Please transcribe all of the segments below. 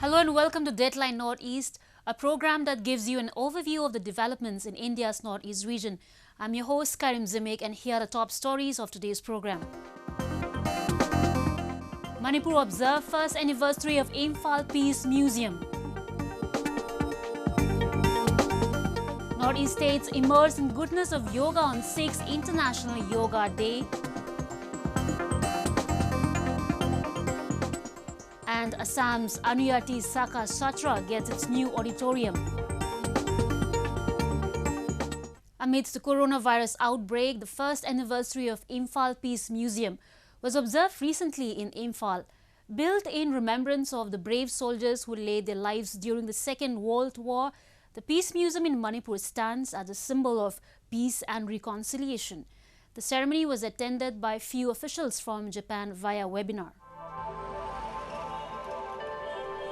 Hello and welcome to Dateline Northeast, a program that gives you an overview of the developments in India's Northeast region. I'm your host Karim Zimik and here are the top stories of today's program. Manipur observed first anniversary of Imphal Peace Museum. Northeast states immerse in goodness of yoga on 6th International Yoga Day. And Assam's Auniati Sakha Satra gets its new auditorium. Amidst the coronavirus outbreak, the first anniversary of Imphal Peace Museum was observed recently in Imphal. Built in remembrance of the brave soldiers who laid their lives during the Second World War, the Peace Museum in Manipur stands as a symbol of peace and reconciliation. The ceremony was attended by few officials from Japan via webinar.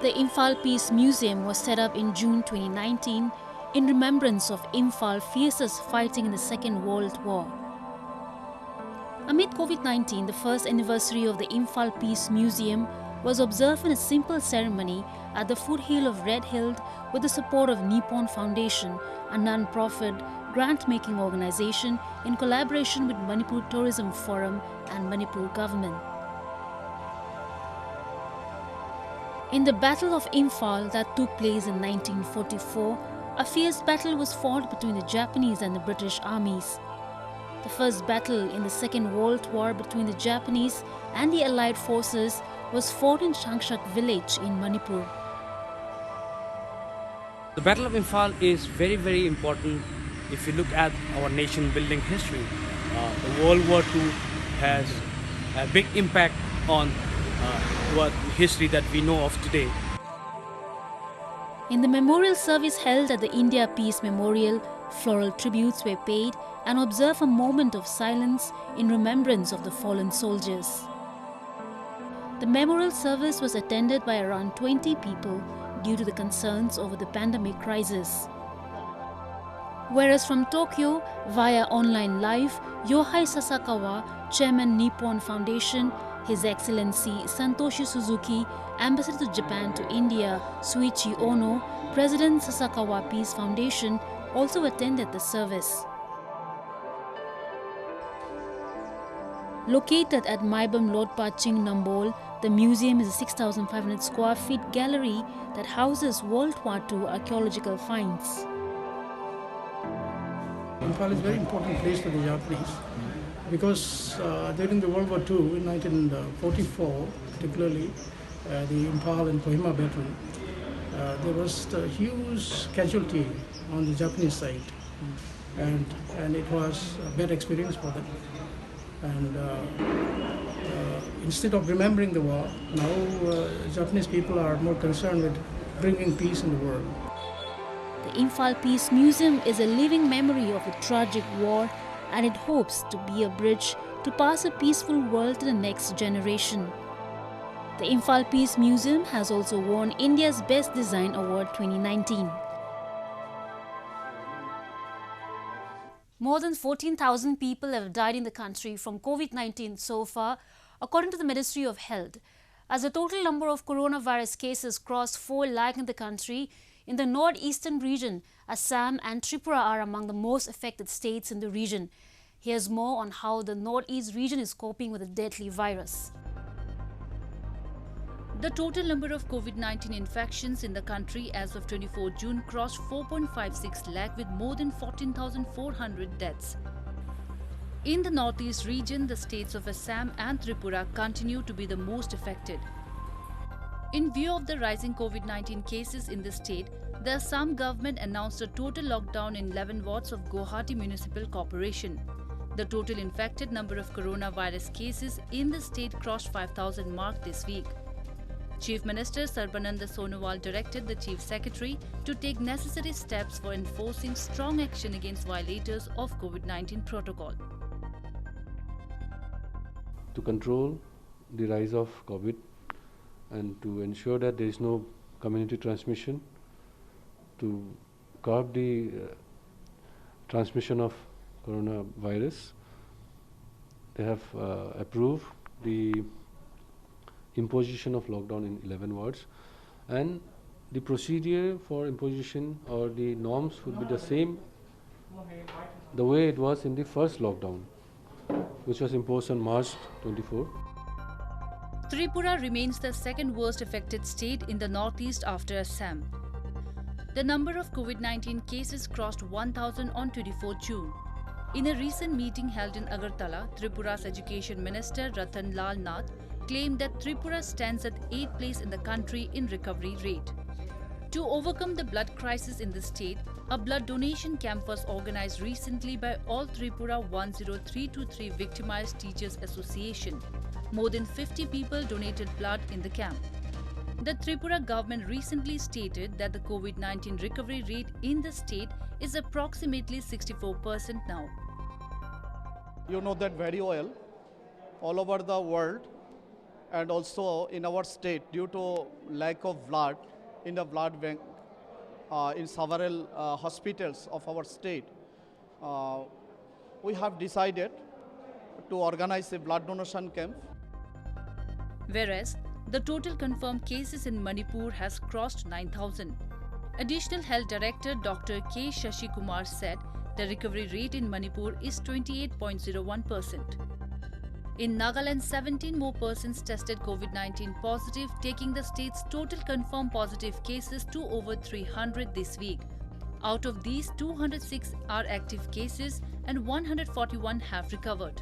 The Imphal Peace Museum was set up in June 2019 in remembrance of Imphal fiercest fighting in the Second World War. Amid COVID-19, the first anniversary of the Imphal Peace Museum was observed in a simple ceremony at the foothill of Red Hill with the support of Nippon Foundation, a non-profit grant-making organization in collaboration with Manipur Tourism Forum and Manipur government. In the Battle of Imphal that took place in 1944, a fierce battle was fought between the Japanese and the British armies. The first battle in the Second World War between the Japanese and the Allied forces was fought in Changshak village in Manipur. The Battle of Imphal is very important if you look at our nation building history. The World War II has a big impact on what history that we know of today. In the memorial service held at the India Peace Memorial, floral tributes were paid and observed a moment of silence in remembrance of the fallen soldiers. The memorial service was attended by around 20 people due to the concerns over the pandemic crisis. Whereas from Tokyo, via online live, Yohei Sasakawa, Chairman Nippon Foundation, His Excellency Santoshi Suzuki, Ambassador to Japan to India, Suichi Ono, President Sasakawa Peace Foundation also attended the service. Located at Maibam Lodpa Ching Nambol, the museum is a 6,500 square feet gallery that houses World War II archaeological finds. Imphal is a very important place for the Japanese because during the World War II, in 1944 particularly, the Imphal and Kohima battle, there was a huge casualty on the Japanese side, and it was a bad experience for them. And instead of remembering the war, now Japanese people are more concerned with bringing peace in the world. The Imphal Peace Museum is a living memory of the tragic war, and it hopes to be a bridge to pass a peaceful world to the next generation. The Imphal Peace Museum has also won India's Best Design Award 2019. More than 14,000 people have died in the country from COVID-19 so far, according to the Ministry of Health. As the total number of coronavirus cases crossed 4 lakh in the country, in the northeastern region, Assam and Tripura are among the most affected states in the region. Here's more on how the northeast region is coping with the deadly virus. The total number of COVID-19 infections in the country as of 24 June crossed 4.56 lakh with more than 14,400 deaths. In the northeast region, the states of Assam and Tripura continue to be the most affected. In view of the rising COVID-19 cases in the state, the Assam government announced a total lockdown in 11 wards of Guwahati Municipal Corporation. The total infected number of coronavirus cases in the state crossed 5,000 mark this week. Chief Minister Sarbananda Sonowal directed the Chief Secretary to take necessary steps for enforcing strong action against violators of COVID-19 protocol. To control the rise of COVID and to ensure that there is no community transmission, to curb the transmission of coronavirus, they have approved the imposition of lockdown in 11 wards. and the procedure for imposition or the norms would be the same the way it was in the first lockdown, which was imposed on March 24. Tripura remains the second worst affected state in the northeast after Assam. The number of COVID-19 cases crossed 1,000 on 24 June. In a recent meeting held in Agartala, Tripura's Education Minister Ratan Lal Nath claimed that Tripura stands at 8th place in the country in recovery rate. To overcome the blood crisis in the state, a blood donation camp was organized recently by All Tripura 10323 Victimized Teachers Association. More than 50 people donated blood in the camp. The Tripura government recently stated that the COVID-19 recovery rate in the state is approximately 64% now. You know that very well. All over the world and also in our state, due to lack of blood in the blood bank in several hospitals of our state, we have decided to organize a blood donation camp. Whereas the total confirmed cases in Manipur has crossed 9,000. Additional Health Director Dr. K. Shashi Kumar said the recovery rate in Manipur is 28.01%. In Nagaland, 17 more persons tested COVID-19 positive, taking the state's total confirmed positive cases to over 300 this week. Out of these, 206 are active cases and 141 have recovered.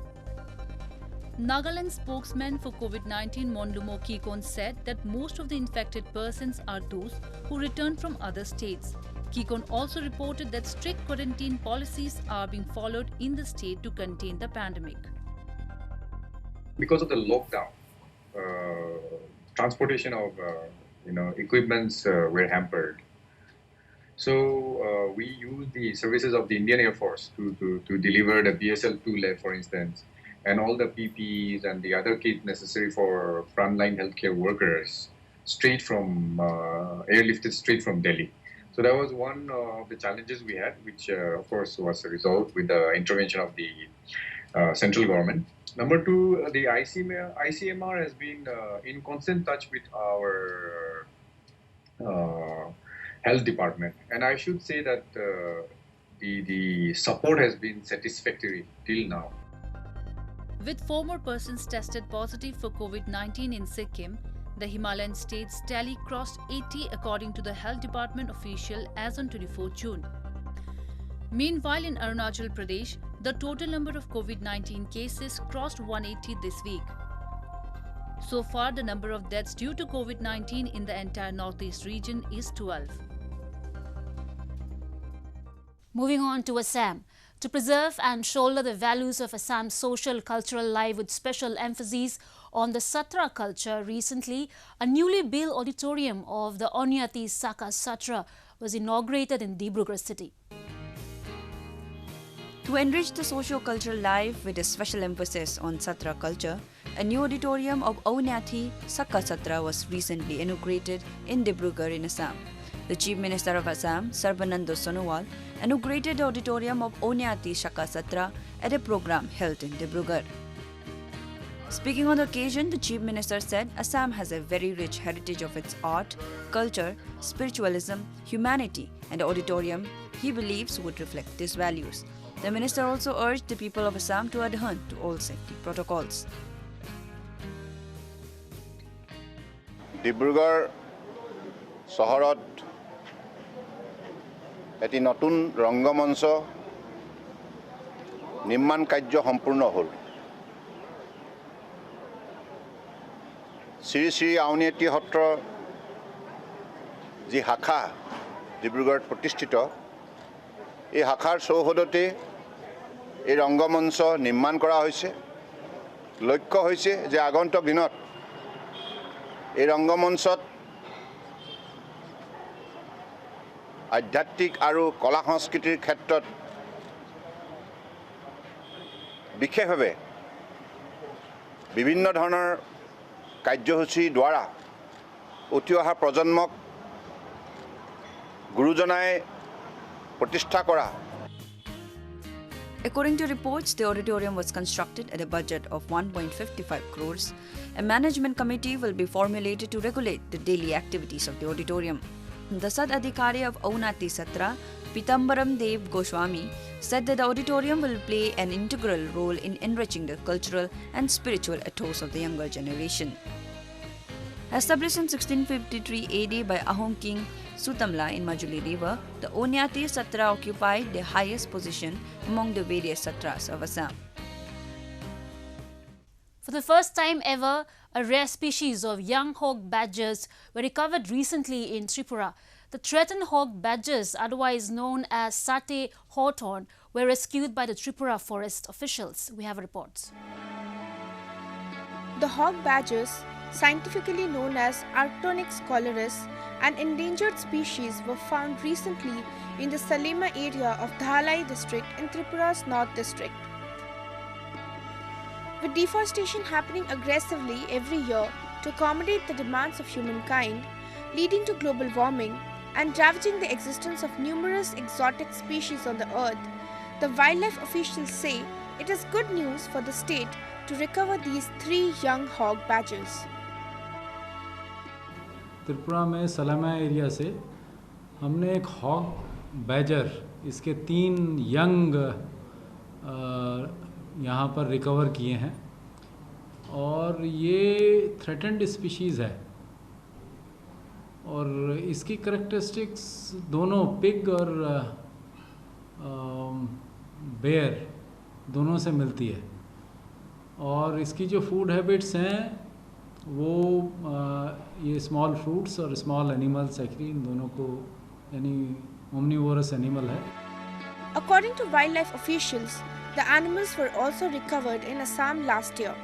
Nagaland spokesman for COVID-19 Monlumo Kikon said that most of the infected persons are those who returned from other states. Kikon also reported that strict quarantine policies are being followed in the state to contain the pandemic. Because of the lockdown, transportation of equipments were hampered. So we used the services of the Indian Air Force to deliver the BSL-2 lab, for instance, and all the PPEs and the other kits necessary for frontline healthcare workers, straight from airlifted straight from Delhi. So that was one of the challenges we had, which of course was resolved with the intervention of the central government. Number two, the ICMR has been in constant touch with our health department, and I should say that the support has been satisfactory till now. With 4 more persons tested positive for COVID-19 in Sikkim, the Himalayan states tally crossed 80 according to the health department official as on 24 June. Meanwhile, in Arunachal Pradesh, the total number of COVID-19 cases crossed 180 this week. So far, the number of deaths due to COVID-19 in the entire northeast region is 12. Moving on to Assam. To preserve and shoulder the values of Assam's social cultural life with special emphasis on the Satra culture, recently a newly built auditorium of the Auniati Sakha Satra was inaugurated in Dibrugarh city. To enrich the socio-cultural life with a special emphasis on Satra culture, a new auditorium of Auniati Sakha Satra was recently inaugurated in Dibrugarh in Assam. The Chief Minister of Assam, Sarbanand Sonowal, inaugurated the auditorium of Auniati Sakha Satra at a program held in Dibrugarh. Speaking on the occasion, the Chief Minister said Assam has a very rich heritage of its art, culture, spiritualism, humanity, and the auditorium, he believes, would reflect these values. The Minister also urged the people of Assam to adhere to all safety protocols. Dibrugarh Saharat এটি নতুন ৰংগমঞ্চ নিৰ্মাণ কাৰ্য সম্পূৰ্ণ হ'ল। শ্ৰী শ্ৰী আউনীআটী সত্ৰ যি শাখা ডিব্ৰুগড়ত প্ৰতিষ্ঠিত, এই শাখাৰ চৌহদতে এই ৰংগমঞ্চ নিৰ্মাণ কৰা হৈছে। লক্ষ্য হৈছে যে আগন্তুক দিনত এই ৰংগমঞ্চত আধ্যাত্মিক আৰু কলা সংস্কৃতিৰ ক্ষেত্ৰত বিশেষভাৱে বিভিন্ন ধৰণৰ কাৰ্যসূচীৰ দ্বাৰা উঠি অহা প্ৰজন্মক গুৰুজনাই প্ৰতিষ্ঠা কৰা According to reports, the auditorium was constructed at a budget of 1.55 crores. A management committee will be formulated to regulate the daily activities of the auditorium. The Sad Adhikari of Auniati Satra, Pitambaram Dev Goswami, said that the auditorium will play an integral role in enriching the cultural and spiritual ethos of the younger generation. Established in 1653 AD by Ahom King Sutamla in Majuli River, the Auniati Satra occupied the highest position among the various Satras of Assam. For the first time ever, a rare species of young hog badgers were recovered recently in Tripura. The threatened hog badgers, otherwise known as Sate hawthorn, were rescued by the Tripura forest officials. We have a report. The hog badgers, scientifically known as Arctonix coloris, an endangered species, were found recently in the Salema area of Dhalai district in Tripura's North district. With deforestation happening aggressively every year to accommodate the demands of humankind, leading to global warming and ravaging the existence of numerous exotic species on the earth, the wildlife officials say it is good news for the state to recover these 3 young hog badgers. Tripura में सलेमा area से हमने एक hog badger, इसके 3 young यहाँ पर recover किए हैं और ये थ्रेटेंड स्पीशीज़ है और इसकी करैक्टरिस्टिक्स दोनों पिग और बेयर दोनों से मिलती है और इसकी जो फूड हैबिट्स हैं वो ये स्मॉल फ्रूट्स और स्मॉल एनिमल्स एक्चुअली इन दोनों को यानी ओमनिवोरस एनिमल है. According to wildlife officials, the animals were also recovered in Assam last year.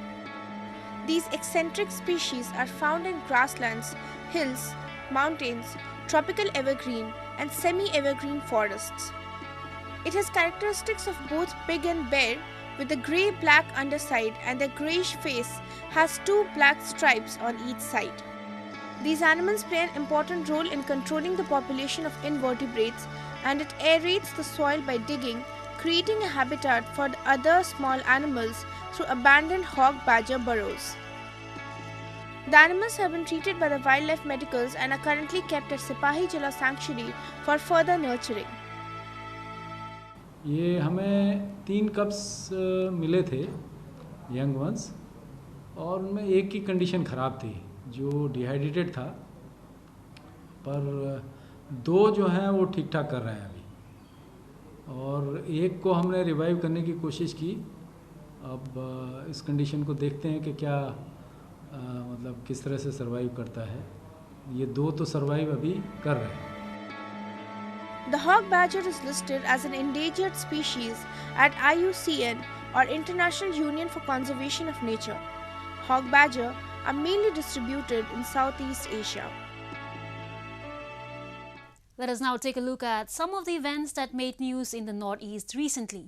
These eccentric species are found in grasslands, hills, mountains, tropical evergreen and semi-evergreen forests. It has characteristics of both pig and bear, with the grey-black underside, and the greyish face has 2 black stripes on each side. These animals play an important role in controlling the population of invertebrates, and it aerates the soil by digging, creating a habitat for the other small animals through abandoned hog badger burrows. The animals have been treated by the wildlife medicals and are currently kept at Sipahi Jala Sanctuary for further nurturing. ये हमें 3 cups मिले थे young ones और उनमें एक की condition ख़राब थी जो डिहाइड्रेटेड था, पर 2 जो हैं वो ठीक ठाक कर रहे हैं अभी और एक को हमने रिवाइव करने की कोशिश की. अब इस कंडीशन को देखते हैं कि क्या मतलब किस तरह से सर्वाइव करता है. ये 2 तो सर्वाइव अभी कर रहे हैं. The hog badger is listed as an endangered species at IUCN or International Union for Conservation of Nature. Hog badger are mainly distributed in Southeast Asia. Let us now take a look at some of the events that made news in the Northeast recently.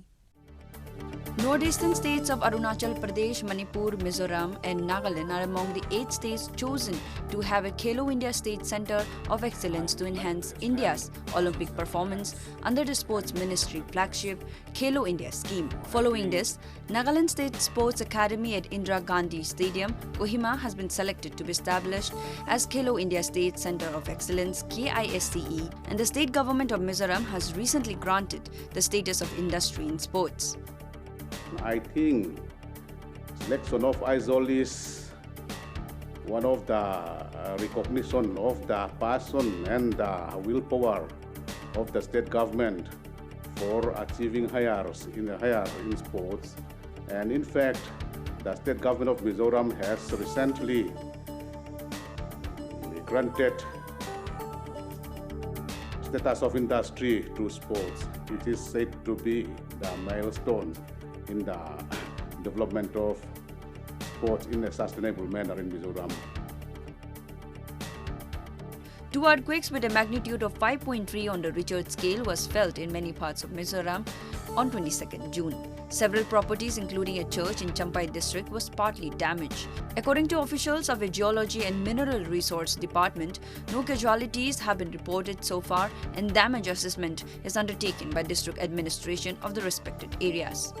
Northeastern states of Arunachal Pradesh, Manipur, Mizoram and Nagaland are among the 8 states chosen to have a Khelo India State Center of Excellence to enhance India's Olympic performance under the Sports Ministry flagship Khelo India scheme. Following this, Nagaland State Sports Academy at Indira Gandhi Stadium, Kohima has been selected to be established as Khelo India State Center of Excellence KISCE, and the state government of Mizoram has recently granted the status of industry in sports. I think selection of Aizawl is one of the recognition of the passion and the willpower of the state government for achieving higher in sports. And in fact, the state government of Mizoram has recently granted status of industry to sports, which is said to be the milestone in the development of sports in a sustainable manner in Mizoram. 2 earthquakes with a magnitude of 5.3 on the Richter scale was felt in many parts of Mizoram. on 22nd June. Several properties, including a church in Champai district, was partly damaged. According to officials of the Geology and Mineral Resource Department, no casualties have been reported so far, and damage assessment is undertaken by district administration of the respected areas.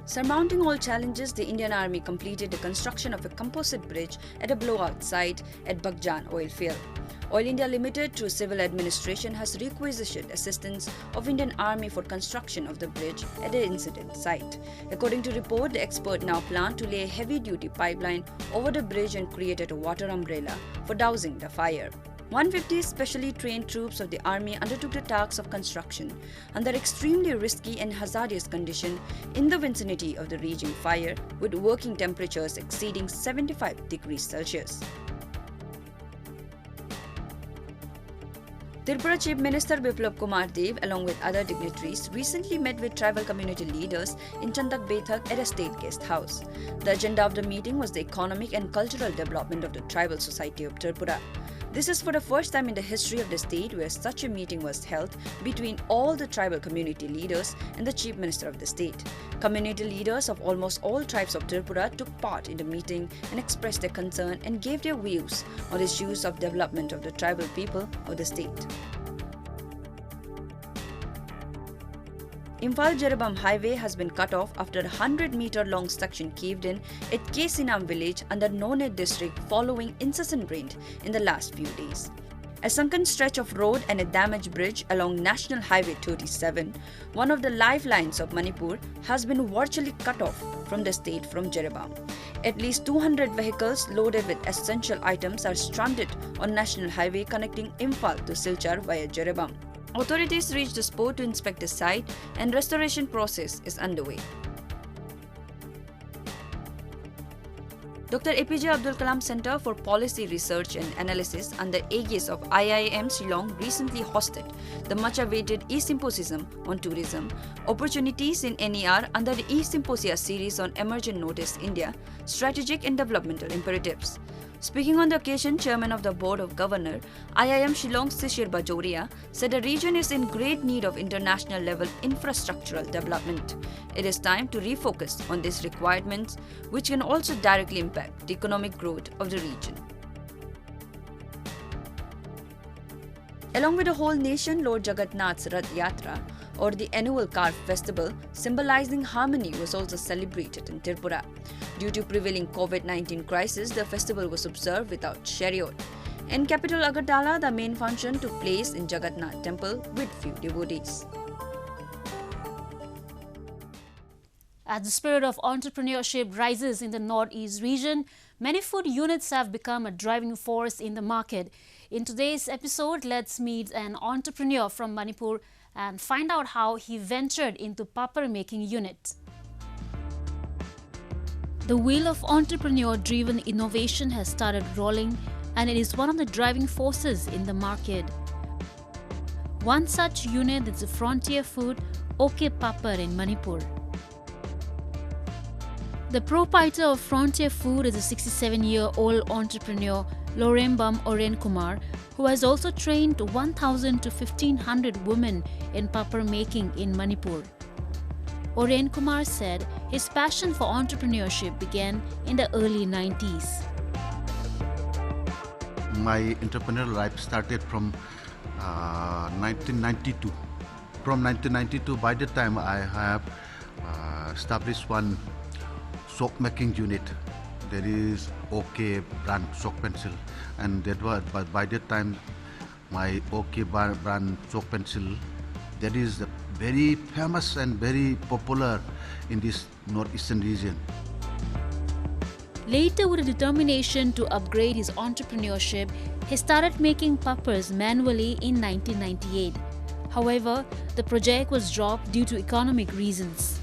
Surmounting all challenges, the Indian Army completed the construction of a composite bridge at a blowout site at Bagjan oil field. Oil India Limited, through civil administration, has requisitioned assistance of Indian Army for construction of the bridge at the incident site. According to report, the expert now plan to lay a heavy-duty pipeline over the bridge and create a water umbrella for dousing the fire. 150 specially trained troops of the army undertook the task of construction under extremely risky and hazardous conditions in the vicinity of the raging fire, with working temperatures exceeding 75 degrees Celsius. Tripura Chief Minister Biplab Kumar Dev, along with other dignitaries, recently met with tribal community leaders in Chandak Bethak at a state guest house. The agenda of the meeting was the economic and cultural development of the tribal society of Tripura. This is for the first time in the history of the state where such a meeting was held between all the tribal community leaders and the Chief Minister of the state. Community leaders of almost all tribes of Tripura took part in the meeting and expressed their concern and gave their views on issues of development of the tribal people of the state. Imphal-Jerebam highway has been cut off after a 100-meter-long section caved in at Kesinam village under Noned district following incessant rain in the last few days. A sunken stretch of road and a damaged bridge along National Highway 37, one of the lifelines of Manipur, has been virtually cut off from the state from Jerebam. At least 200 vehicles loaded with essential items are stranded on National Highway connecting Imphal to Silchar via Jerebam. Authorities reached the spot to inspect the site and restoration process is underway. Dr. APJ Abdul Kalam Center for Policy Research and Analysis under aegis of IIM Shillong recently hosted the much-awaited e-symposium on tourism, opportunities in NER under the e-symposia series on Emergent Notice India, Strategic and Developmental Imperatives. Speaking on the occasion, Chairman of the Board of Governors, IIM Shillong Sishir Bajoria, said the region is in great need of international level infrastructural development. It is time to refocus on these requirements, which can also directly impact the economic growth of the region. Along with the whole nation, Lord Jagannath's Rath Yatra, or the annual Car Festival, symbolizing harmony, was also celebrated in Tripura. Due to prevailing COVID-19 crisis, the festival was observed without chariot. In capital Agartala, the main function took place in Jagannath Temple with few devotees. As the spirit of entrepreneurship rises in the Northeast region, many food units have become a driving force in the market. In today's episode, let's meet an entrepreneur from Manipur and find out how he ventured into papad making unit. The wheel of entrepreneur-driven innovation has started rolling, and it is one of the driving forces in the market. One such unit is the Frontier Food OK Papad in Manipur. The proprietor of Frontier Food is a 67-year-old entrepreneur, Lorembam Oren Kumar, who has also trained 1,000 to 1,500 women in papad making in Manipur. Oren Kumar said his passion for entrepreneurship began in the early 90s. My entrepreneurial life started from 1992. From 1992, by the time I have established one soap making unit. There is OK brand soap pencil, and that was by that time my OK brand soap pencil that is very famous and very popular in this northeastern region. Later, with a determination to upgrade his entrepreneurship, he started making papads manually in 1998. However, the project was dropped due to economic reasons.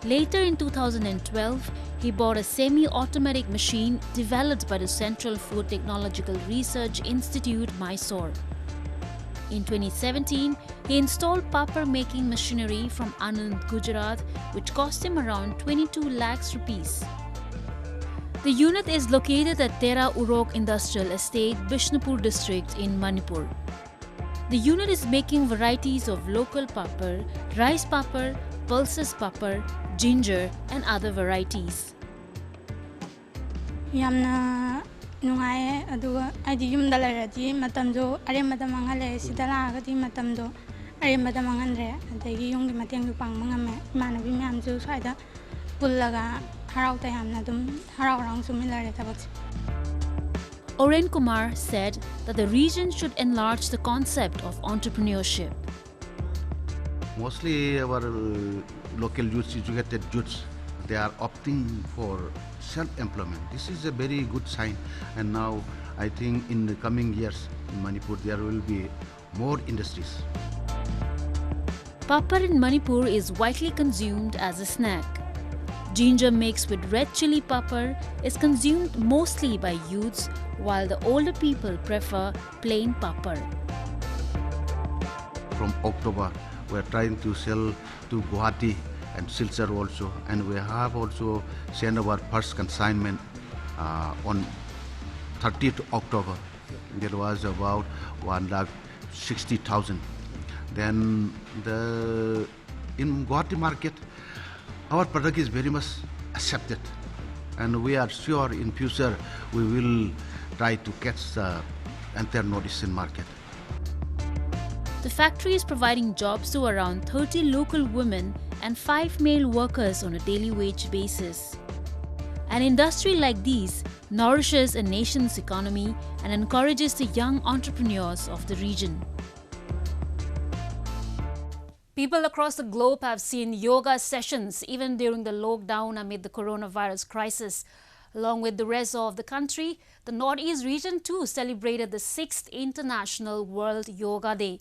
Later in 2012, he bought a semi-automatic machine developed by the Central Food Technological Research Institute, Mysore. In 2017, he installed papad making machinery from Anand, Gujarat, which cost him around 22 lakhs rupees. The unit is located at Tera Urok Industrial Estate, Bishnupur district in Manipur. The unit is making varieties of local papar, rice papar, pulses papar, ginger and other varieties. Yamna nungaye aduga adi yumda larati matamdo aremada mangale sidala agati matamdo aremada mangandre adagi yungi mateng pang mangame manabi myamju saida pullaga harauta yamna dum haraurang sumilare tabak. Oren Kumar said that the region should enlarge the concept of entrepreneurship. Mostly our local youths, educated youths, they are opting for self-employment. This is a very good sign, and now I think in the coming years in Manipur there will be more industries. Papar in Manipur is widely consumed as a snack. Ginger mixed with red chili papar is consumed mostly by youths, while the older people prefer plain papar. From October, we are trying to sell to Guwahati and Silchar also, and we have also sent our first consignment on 30th October. There was about 160,000. Then in Guwahati market, our product is very much accepted, and we are sure in future we will try to catch the entire northeastern market. The factory is providing jobs to around 30 local women and 5 male workers on a daily wage basis. An industry like these nourishes a nation's economy and encourages the young entrepreneurs of the region. People across the globe have seen yoga sessions even during the lockdown amid the coronavirus crisis. Along with the rest of the country, the Northeast region too celebrated the 6th International World Yoga Day.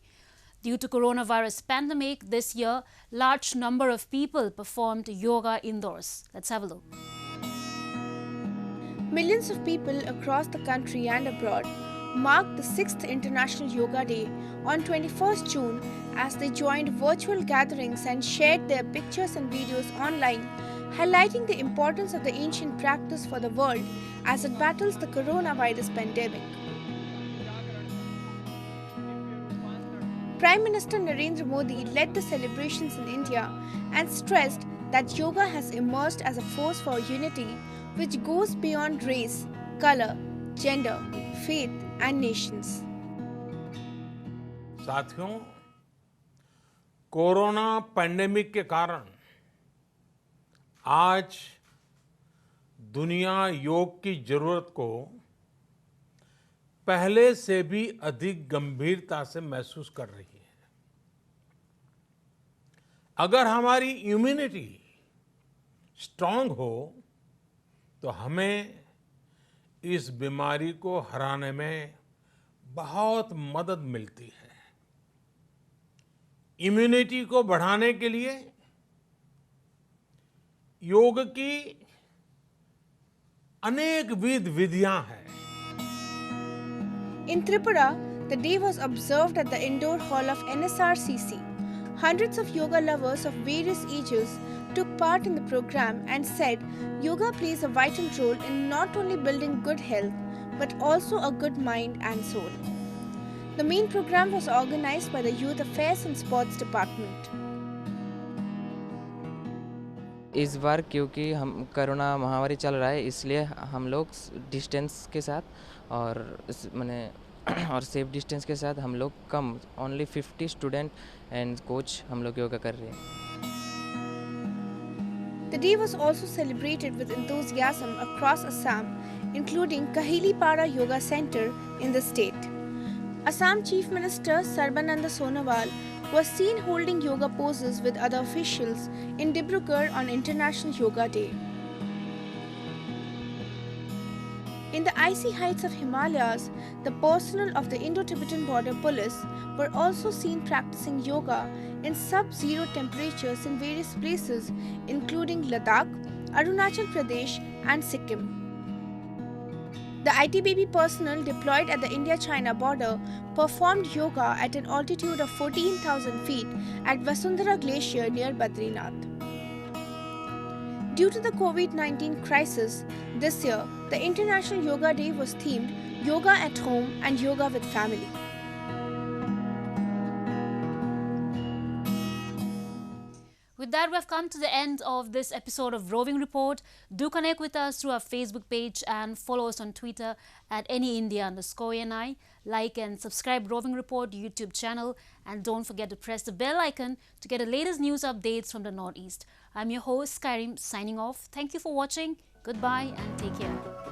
Due to coronavirus pandemic, this year, large number of people performed yoga indoors. Let's have a look. Millions of people across the country and abroad marked the 6th International Yoga Day on 21st June as they joined virtual gatherings and shared their pictures and videos online, highlighting the importance of the ancient practice for the world as it battles the coronavirus pandemic. Prime Minister Narendra Modi led the celebrations in India and stressed that yoga has emerged as a force for unity which goes beyond race, color, gender, faith and nations. साथियों, corona pandemic के कारण आज दुनिया योग की जरूरत को पहले से भी अधिक गंभीरता से महसूस कर रही है। अगर हमारी इम्यूनिटी स्ट्रांग हो तो हमें इस बीमारी को हराने में बहुत मदद मिलती है। इम्यूनिटी को बढ़ाने के लिए योग की अनेक विधियां हैं। In Tripura, the day was observed at the indoor hall of NSRCC. Hundreds of yoga lovers of various ages took part in the program and said yoga plays a vital role in not only building good health but also a good mind and soul. The main program was organized by the Youth Affairs and Sports Department. इस बार क्योंकि हम corona महामारी चल रहा है इसलिए हम लोग डिस्टेंस के साथ और सेफ डिस्टेंस के साथ हम लोग come only 50 student and coach हम लोग योगा कर रहे हैं। The day was also celebrated with enthusiasm across Assam, including Kahilipara Yoga Center in the state. Assam Chief Minister Sarbananda Sonowal was seen holding yoga poses with other officials in Dibrugarh on International Yoga Day. In the icy heights of Himalayas, the personnel of the Indo-Tibetan Border Police were also seen practicing yoga in sub-zero temperatures in various places including Ladakh, Arunachal Pradesh and Sikkim. The ITBP personnel deployed at the India-China border performed yoga at an altitude of 14,000 feet at Vasundhara Glacier near Badrinath. Due to the COVID-19 crisis, this year, the International Yoga Day was themed Yoga at Home and Yoga with Family. With that, we've come to the end of this episode of Roving Report. Do connect with us through our Facebook page and follow us on Twitter at AnyIndia_NI. Like and subscribe Roving Report YouTube channel, and don't forget to press the bell icon to get the latest news updates from the Northeast. I'm your host Skyrim, signing off. Thank you for watching. Goodbye and take care.